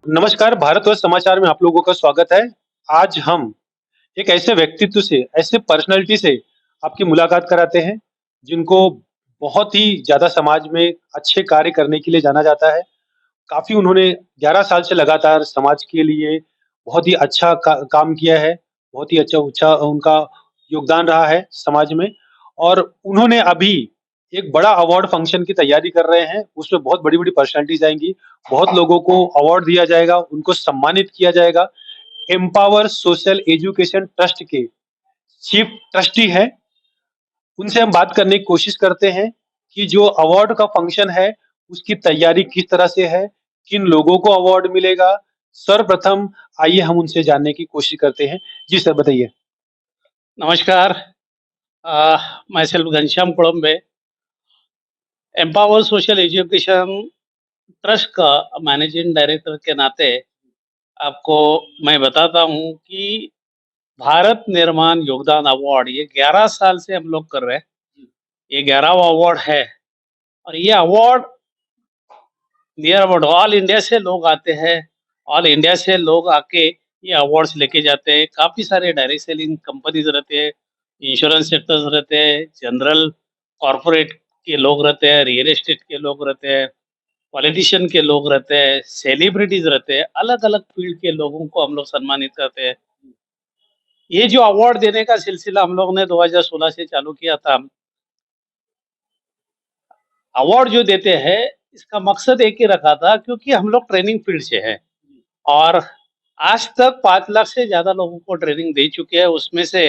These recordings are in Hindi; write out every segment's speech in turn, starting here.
नमस्कार, भारतवर्ष समाचार में आप लोगों का स्वागत है। आज हम एक ऐसे व्यक्तित्व से, ऐसे पर्सनैलिटी से आपकी मुलाकात कराते हैं, जिनको बहुत ही ज़्यादा समाज में अच्छे कार्य करने के लिए जाना जाता है। काफ़ी उन्होंने 11 साल से लगातार समाज के लिए बहुत ही अच्छा काम किया है, बहुत ही अच्छा उनका योगदान रहा है समाज में और उन्होंने अभी एक बड़ा अवार्ड फंक्शन की तैयारी कर रहे हैं, उसमें बहुत बड़ी-बड़ी पर्सनैलिटीज़ आएँगी, बहुत लोगों को अवार्ड दिया जाएगा, उनको सम्मानित किया जाएगा। एम्पावर सोशल एजुकेशन ट्रस्ट के चीफ ट्रस्टी हैं, उनसे हम बात करने की कोशिश करते हैं कि जो अवार्ड का फंक्शन है, उसकी तैयारी किस तरह से है, किन लोगों को अवार्ड मिलेगा। सर्वप्रथम आइए हम उनसे जानने की कोशिश करते हैं। जी सर, बताइए। नमस्कार। Myself Ghanshyam Kudambe, Empower social education trust का मैनेजिंग डायरेक्टर के नाते आपको मैं बताता हूँ कि भारत निर्माण योगदान अवार्ड ये 11 साल से हम लोग कर रहे हैं। ये 11वां अवार्ड है और ये award near about all India से लोग आते हैं। ऑल इंडिया से लोग आके ये अवार्ड्स लेके जाते हैं। काफ़ी सारे डायरेक्ट सेलिंग कंपनीज रहते हैं, इंश्योरेंस सेक्टर्स रहते हैं, जनरल कॉरपोरेट के लोग रहते हैं, रियल एस्टेट के लोग रहते हैं, पॉलिटिशियन के लोग रहते हैं, सेलिब्रिटीज रहते हैं। अलग अलग फील्ड के लोगों को हम लोग सम्मानित करते हैं। ये जो अवार्ड देने का सिलसिला हम लोग ने 2016 से चालू किया था। अवार्ड जो देते हैं इसका मकसद एक ही रखा था, क्योंकि हम लोग ट्रेनिंग फील्ड से हैं और आज तक 5 लाख से ज़्यादा लोगों को ट्रेनिंग दे चुके हैं। उसमें से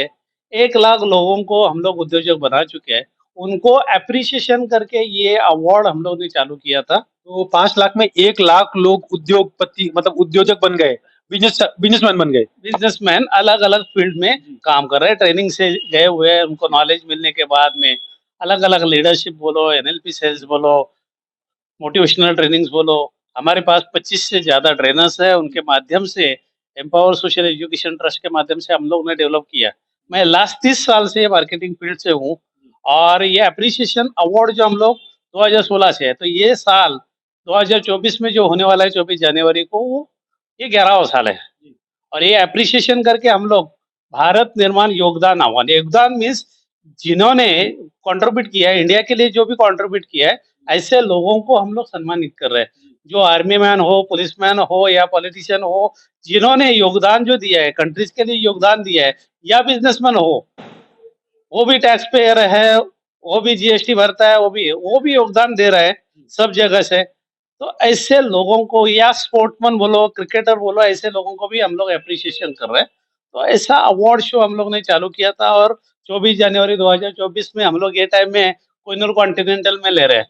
1 लाख लोगों को हम लोग उद्योजक बना चुके हैं। उनको एप्रिसिएशन करके ये अवार्ड हम लोग ने चालू किया था। तो 5 लाख में 1 लाख लोग उद्योगपति मतलब उद्योजक बन गए, बिज़नेसमैन बन गए। बिजनेसमैन अलग अलग फील्ड में काम कर रहे हैं, ट्रेनिंग से गए हुए हैं। उनको नॉलेज मिलने के बाद में अलग अलग लीडरशिप बोलो, एनएलपी सेल्स बोलो, मोटिवेशनल ट्रेनिंग्स बोलो, हमारे पास 25 से ज़्यादा ट्रेनर्स हैं। उनके माध्यम से एम्पावर सोशल एजुकेशन ट्रस्ट के माध्यम से हम लोग ने डेवलप किया। मैं लास्ट 30 साल से मार्केटिंग फील्ड से हूँ और ये एप्रिसिएशन अवार्ड जो हम लोग 2016 से है, तो ये साल 2024 में जो होने वाला है 24 जनवरी को, वो ये 11वां साल है। और ये एप्रिसिएशन करके हम लोग भारत निर्माण योगदान अवार्ड, योगदान मीन्स जिन्होंने कंट्रीब्यूट किया है इंडिया के लिए, जो भी कंट्रीब्यूट किया है, ऐसे लोगों को हम लोग सम्मानित कर रहे हैं। जो आर्मी मैन हो, पुलिसमैन हो या पॉलिटिशियन हो, जिन्होंने योगदान जो दिया है, कंट्रीज के लिए योगदान दिया है, या बिजनेसमैन हो, वो भी टैक्स पेयर है, वो भी जीएसटी भरता है, वो भी योगदान दे रहा है सब जगह से। तो ऐसे लोगों को, या स्पोर्ट्समैन बोलो, क्रिकेटर बोलो, ऐसे लोगों को भी हम लोग एप्रिसिएशन कर रहे हैं। तो ऐसा अवार्ड शो हम लोग ने चालू किया था और 24 जनवरी 2024 में हम लोग ये टाइम में कोहिनूर कॉन्टिनेंटल में ले रहे हैं।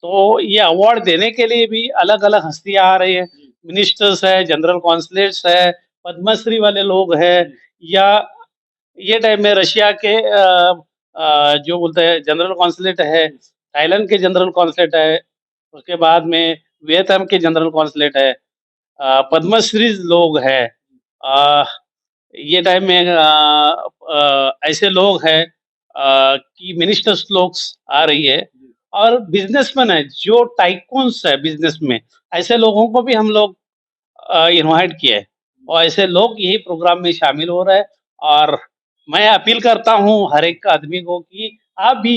तो ये अवार्ड देने के लिए भी अलग अलग हस्तियां आ रही है। मिनिस्टर्स है, जनरल कॉन्सुलेट्स है, पद्मश्री वाले लोग हैं, या ये टाइम में रशिया के जो बोलते हैं जनरल कॉन्सुलेट है, थाईलैंड के जनरल कॉन्सुलेट है, उसके बाद में वियतनाम के जनरल कॉन्सुलेट है, पद्मश्री लोग हैं। अ, ये टाइम में ऐसे लोग हैं कि मिनिस्टर्स लोग आ रही है, और बिजनेसमैन है, जो टाइकून्स है बिजनेस में, ऐसे लोगों को भी हम लोग इनवाइट किए हैं और ऐसे लोग यही प्रोग्राम में शामिल हो रहे हैं। और मैं अपील करता हूँ हर एक आदमी को कि आप भी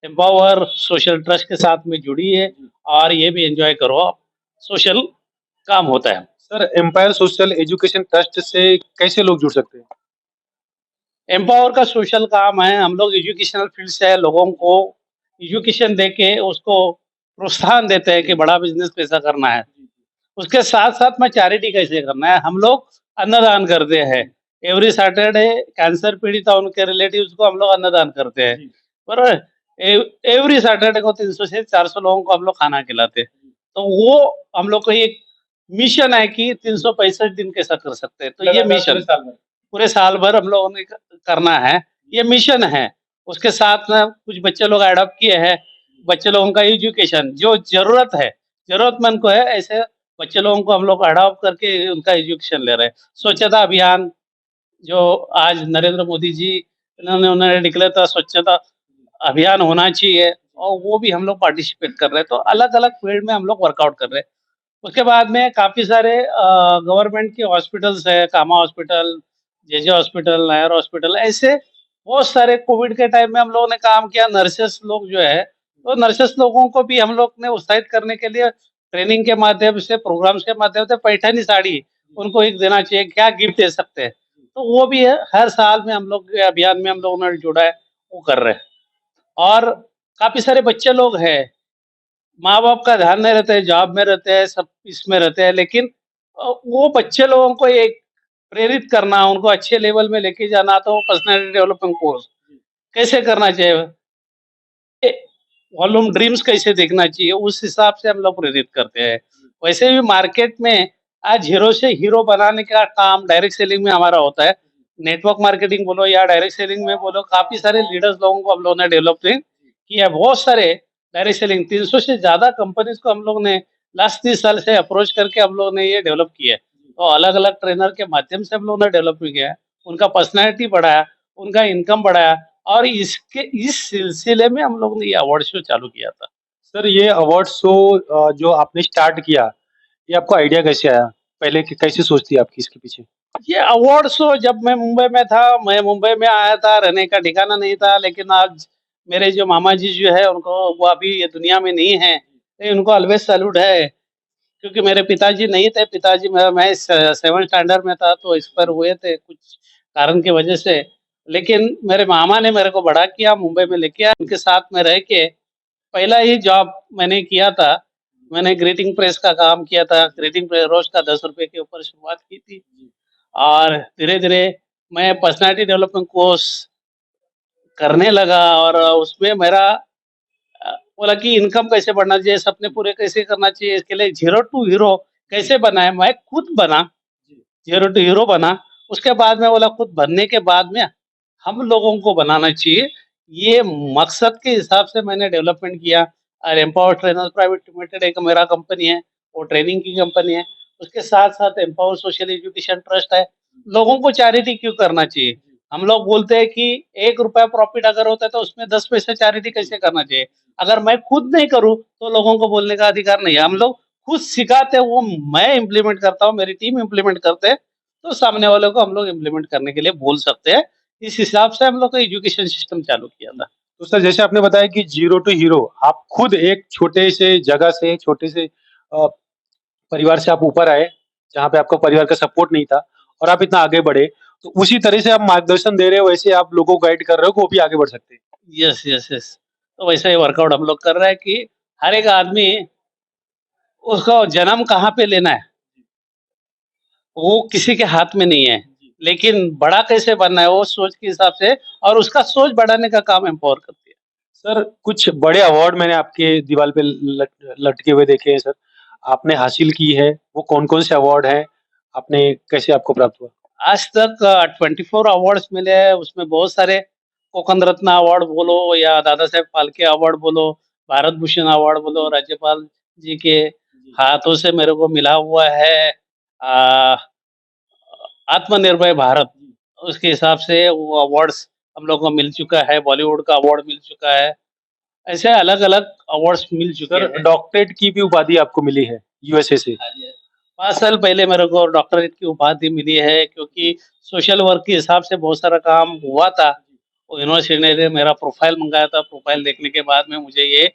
एम्पावर सोशल ट्रस्ट के साथ में जुड़िए और ये भी एंजॉय करो। सोशल काम होता है। Sir, empire social education trust से कैसे लोग जुड़ सकते हैं? एम्पावर का सोशल काम है, हम लोग एजुकेशनल फील्ड से है, लोगों को एजुकेशन देके उसको प्रोत्साहन देते हैं कि बड़ा बिजनेस कैसा करना है। उसके साथ साथ में चैरिटी कैसे करना है। हम लोग अन्नदान करते हैं। एवरी सैटरडे कैंसर पीड़ित और उनके रिलेटिव्स को हम लोग अन्नदान करते हैं। पर एवरी सैटरडे को 300 से 400 लोगों को हम लोग खाना खिलाते हैं। तो वो हम लोग को एक मिशन है कि 365 दिन कैसा कर सकते हैं। तो ये मिशन पूरे साल भर हम लोगों ने करना है, ये मिशन है। उसके साथ में कुछ बच्चे लोग एडॉप्ट किए हैं। बच्चे लोगों का एजुकेशन जो ज़रूरत है, ज़रूरतमंद को है, ऐसे बच्चे लोगों को हम लोग अडॉप्ट करके उनका एजुकेशन ले रहे हैं। स्वच्छता अभियान जो आज नरेंद्र मोदी जी उन्होंने डिक्लेयर था, स्वच्छता अभियान होना चाहिए, और वो भी हम लोग पार्टिसिपेट कर रहे हैं। तो अलग-अलग फील्ड में हम लोग वर्कआउट कर रहे हैं। उसके बाद में काफ़ी सारे गवर्नमेंट के हॉस्पिटल्स है, Cama hospital, JJ hospital, Nair hospital, ऐसे बहुत सारे कोविड के टाइम में हम लोगों ने काम किया। नर्सेस लोग जो है, तो नर्सेस लोगों को भी हम लोग ने उत्साहित करने के लिए ट्रेनिंग के माध्यम से, प्रोग्राम्स के माध्यम से पैठनी साड़ी उनको एक देना चाहिए, क्या गिफ्ट दे सकते हैं। तो वो भी है, हर साल में हम लोग के अभियान में हम लोगों ने जुड़ा है, वो कर रहे हैं। और काफ़ी सारे बच्चे लोग हैं, माँ-बाप का ध्यान नहीं रहता है, जॉब में रहते हैं, सब इसमें रहते हैं, लेकिन वो बच्चे लोगों को एक प्रेरित करना, उनको अच्छे लेवल में लेके जाना, तो पर्सनैलिटी डेवलपमेंट कोर्स कैसे करना चाहिए, वॉल्यूम ड्रीम्स कैसे देखना चाहिए, उस हिसाब से हम लोग प्रेरित करते हैं। वैसे भी मार्केट में आज हीरो से हीरो बनाने का काम डायरेक्ट सेलिंग में हमारा होता है। नेटवर्क मार्केटिंग बोलो या डायरेक्ट सेलिंग में बोलो, काफ़ी सारे लीडर्स लोगों को हम लोगों ने डेवलप किया है। बहुत सारे डायरेक्ट सेलिंग 300 से ज़्यादा कंपनीज़ को हम लोग ने लास्ट 30 साल से अप्रोच करके हम लोगों ने ये डेवलप किया है। तो अलग-अलग ट्रेनर के माध्यम से हम लोगों ने डेवलप भी किया है। उनका पर्सनैलिटी बढ़ाया, उनका इनकम बढ़ाया, और इसके इस सिलसिले में हम लोगों ने ये अवार्ड शो चालू किया था। सर ये अवार्ड शो जो आपने स्टार्ट किया, ये आपको आइडिया कैसे आया? पहले कैसी सोच थी आपकी इसके पीछे? ये अवार्ड शो जब मैं मुंबई में था, मैं मुंबई में आया था, रहने का ठिकाना नहीं था, लेकिन आज मेरे जो मामा जी जो है उनको, वो अभी ये दुनिया में नहीं है, लेकिन उनको ऑलवेज सैल्यूट है, क्योंकि मेरे पिताजी नहीं थे। पिताजी मैं 7th स्टैंडर्ड में था तो एक्सपायर हुए थे कुछ कारण की वजह से। लेकिन मेरे मामा ने मेरे को बड़ा किया, मुंबई में लेके आया, उनके साथ में रह के पहला ही जॉब मैंने किया था। मैंने ग्रीटिंग प्रेस का काम किया था। ग्रीटिंग प्रेस रोज का 10 रुपए के ऊपर शुरुआत की थी, और धीरे-धीरे मैं पर्सनैलिटी डेवलपमेंट कोर्स करने लगा, और उसमें मेरा बोला कि इनकम कैसे बढ़ना चाहिए, सपने पूरे कैसे करना चाहिए, इसके लिए ज़ीरो टू हीरो कैसे बनाएँ। मैं खुद बना, ज़ीरो टू हीरो बना। उसके बाद में बोला खुद बनने के बाद में हम लोगों को बनाना चाहिए। ये मकसद के हिसाब से मैंने डेवलपमेंट किया। और एम्पावर ट्रेनर्स प्राइवेट लिमिटेड एक मेरा कंपनी है, वो ट्रेनिंग की कंपनी है। उसके साथ-साथ एम्पावर सोशल एजुकेशन ट्रस्ट है। लोगों को चैरिटी क्यों करना चाहिए? हम लोग बोलते हैं कि ₹1 प्रॉफ़िट अगर होता है तो उसमें 10 पैसे चैरिटी कैसे करना चाहिए? अगर मैं खुद नहीं करूँ तो लोगों को बोलने का अधिकार नहीं है। हम लोग खुद सिखाते हैं, वो मैं इम्प्लीमेंट करता हूँ, मेरी टीम इम्प्लीमेंट करते हैं, तो सामने वालों को हम लोग इम्प्लीमेंट करने के लिए बोल सकते हैं। इस हिसाब से हम लोग का एजुकेशन सिस्टम चालू किया था। तो सर जैसे आपने बताया कि ज़ीरो टू हीरो, आप खुद एक छोटे से जगह से, छोटे से परिवार से आप ऊपर आए, जहाँ पे आपका परिवार का सपोर्ट नहीं था और आप इतना आगे बढ़े। तो उसी तरह से आप मार्गदर्शन दे रहे हो, वैसे आप लोगों को गाइड कर रहे हो कि वो भी आगे बढ़ सकते हैं। Yes, yes, yes. तो वैसा ही वर्कआउट हम लोग कर रहे हैं कि हर एक आदमी, उसको जन्म कहाँ पे लेना है, वो किसी के हाथ में नहीं है। लेकिन बड़ा कैसे बनना है, वो सोच के हिसाब से, और उसका सोच बढ़ाने का काम एम्पावर करती है। सर कुछ बड़े अवार्ड मैंने आपके दीवार पे लटके हुए देखे हैं सर। आपने हासिल की है, वो कौन-कौन से अवार्ड हैं? आपने कैसे आपको प्राप्त हुआ? आज तक 24 अवार्ड्स मिले हैं, उसमें बहुत सारे कोकण रत्न अवार्ड बोलो या दादा साहेब फाल्के अवार्ड बोलो, भारत भूषण अवार्ड बोलो, राज्यपाल जी के हाथों से मेरे को मिला हुआ है। अ, आत्मनिर्भर भारत, उसके हिसाब से वो अवार्ड्स हम लोग को मिल चुका है, बॉलीवुड का अवार्ड मिल चुका है। ऐसे अलग-अलग अवार्ड्स मिल चुके सर हैं। डॉक्टरेट की भी उपाधि आपको मिली है यूएसए से। हाँ जी। 5 साल पहले मेरे को डॉक्टरेट की उपाधि मिली है, क्योंकि सोशल वर्क के हिसाब से बहुत सारा काम हुआ था। वो यूनिवर्सिटी ने मेरा प्रोफ़ाइल मँगाया था, प्रोफ़ाइल देखने के बाद में मुझे ये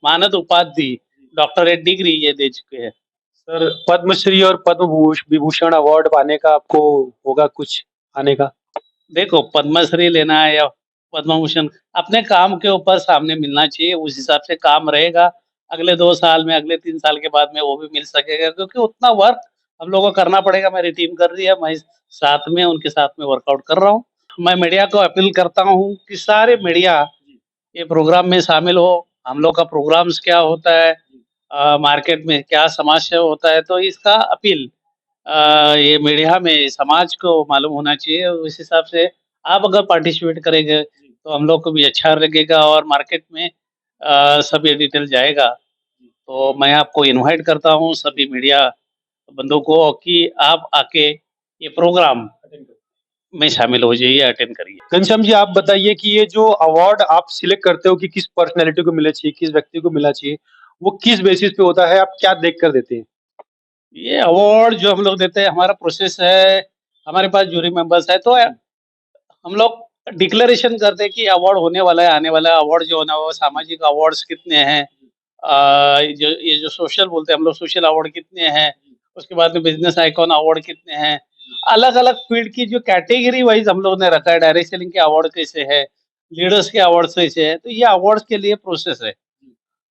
मानद उपाधि, डॉक्टरेट डिग्री ये दे चुके हैं। सर पद्मश्री और पद्म विभूषण अवार्ड पाने का आपको होगा कुछ आने का? देखो, पद्मश्री लेना है या पद्म भूषण, अपने काम के ऊपर सामने मिलना चाहिए, उस हिसाब से काम रहेगा। अगले 2 साल में, अगले 3 साल के बाद में वो भी मिल सकेगा, क्योंकि उतना वर्क हम लोगों को करना पड़ेगा। मेरी टीम कर रही है, मैं साथ में उनके साथ में वर्कआउट कर रहा हूँ। मैं मीडिया को अपील करता हूँ कि सारे मीडिया ये प्रोग्राम में शामिल हो। हम लोग का प्रोग्राम्स क्या होता है, मार्केट में क्या समस्या होता है, तो इसका अपील ये मीडिया में समाज को मालूम होना चाहिए। उस हिसाब से आप अगर पार्टिसिपेट करेंगे तो हम लोग को भी अच्छा लगेगा, और मार्केट में सब ये डिटेल जाएगा। तो मैं आपको इनवाइट करता हूँ सभी मीडिया बंधुओं को कि आप आके ये प्रोग्राम में शामिल हो जाइए, अटेंड करिए। घनश्याम जी आप बताइए कि ये जो अवार्ड आप सिलेक्ट करते हो कि किस पर्सनैलिटी को मिलना चाहिए, किस व्यक्ति को मिलना चाहिए, वो किस बेसिस पे होता है? आप क्या देख कर देते हैं? ये अवार्ड जो हम लोग देते हैं, हमारा प्रोसेस है, हमारे पास जूरी मेंबर्स है, तो हम लोग डिक्लेरेशन करते हैं कि अवार्ड होने वाला है, आने वाला है। अवार्ड जो होना है वो सामाजिक अवार्ड्स कितने हैं, ये जो सोशल बोलते हैं हम लोग, सोशल अवार्ड कितने हैं, उसके बाद में बिजनेस आइकॉन अवार्ड कितने हैं। अलग अलग फील्ड की जो कैटेगरी वाइज हम लोग ने रखा है, डायरेक्ट सेलिंग के अवार्ड कैसे है, लीडर्स के अवार्ड कैसे है, तो ये अवार्ड्स के लिए प्रोसेस है।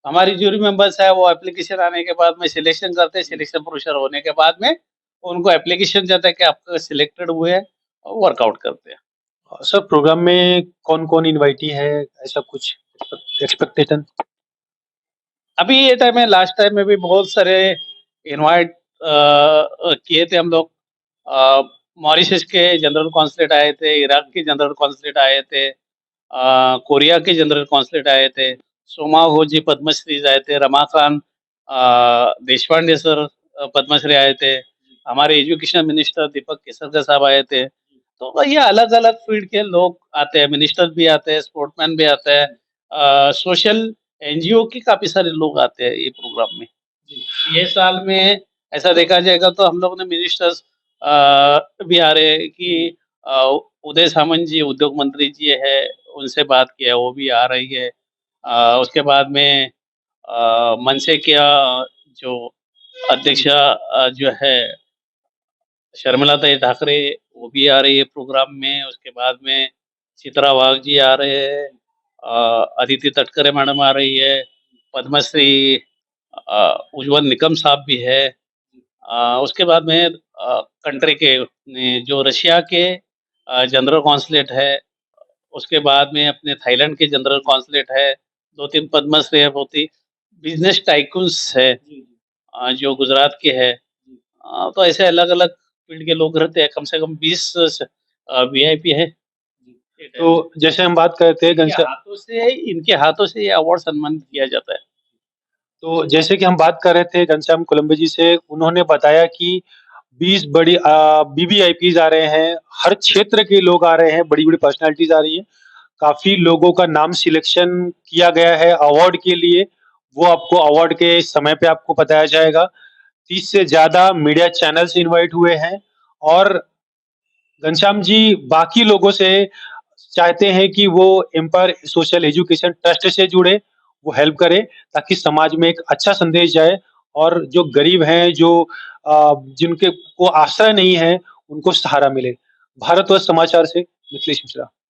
हमारी जूरी मेंबर्स है, वो एप्लीकेशन आने के बाद में सिलेक्शन करते हैं, सिलेक्शन प्रोसीजर होने के बाद में उनको एप्लीकेशन जाता है कि आप सिलेक्टेड हुए हैं, और वर्कआउट करते हैं। सर प्रोग्राम में कौन-कौन इनवाइटी है? ऐसा कुछ एक्सपेक्टेशन? अभी ये टाइम है, लास्ट टाइम में भी बहुत सारे इनवाइट किए थे हम लोग। मॉरिशस के जनरल कॉन्सुलेट आए थे, इराक के जनरल कॉन्सुलेट आए थे, कोरिया के जनरल कॉन्सुलेट आए थे, सोमा होजी पद्मश्री आए थे, रमाकांत देशपांडे सर पद्मश्री आए थे, हमारे एजुकेशन मिनिस्टर दीपक केसरकर साहब आए थे। तो ये अलग अलग फील्ड के लोग आते हैं, मिनिस्टर भी आते हैं, स्पोर्ट्समैन भी आते हैं, सोशल एनजीओ के काफी सारे लोग आते हैं ये प्रोग्राम में। ये साल में ऐसा देखा जाएगा तो हम लोग ने मिनिस्टर्स भी आ रहे हैं कि अ, उदय सामंत जी उद्योग मंत्री जी है, उनसे बात किया, वो भी आ रही है। उसके बाद में मनसे क्या जो अध्यक्षा जो है शर्मिला ताई ठाकरे, वो भी आ रही है प्रोग्राम में। उसके बाद में चित्रा वाघ जी आ रहे हैं, अदिति तटकरे मैडम आ रही है, पद्मश्री उज्जवल निकम साहब भी है। उसके बाद में कंट्री के जो रशिया के जनरल कॉन्सुलेट है, उसके बाद में अपने थाईलैंड के जनरल कॉन्सुलेट है, 2-3 पद्मश्री है, बहुत ही बिजनेस टाइकून्स है, जो गुजरात के है। तो ऐसे अलग-अलग फील्ड के लोग रहते हैं, कम से कम 20 वीआईपी है। तो जैसे हम बात करते हैं इनके हाथों से ये अवार्ड सम्मानित किया जाता है। तो जैसे कि हम बात कर रहे थे घनश्याम कोलंबे जी से, उन्होंने बताया कि 20 बड़ी वीवीआईपीज़ आ रहे हैं, हर क्षेत्र के लोग आ रहे हैं, बड़ी-बड़ी पर्सनैलिटीज़ आ रही हैं। काफ़ी लोगों का नाम सिलेक्शन किया गया है अवार्ड के लिए, वो आपको अवार्ड के समय पे आपको बताया जाएगा। 30 से ज़्यादा मीडिया चैनल्स इनवाइट हुए हैं और घनश्याम जी बाकी लोगों से चाहते हैं कि वो एम्पायर सोशल एजुकेशन ट्रस्ट से जुड़े, वो हेल्प करें ताकि समाज में एक अच्छा संदेश जाए और जो गरीब हैं, जो जिनके को आश्रय नहीं है, उनको सहारा मिले। भारतवर्ष समाचार से मिथिलेश मिश्रा।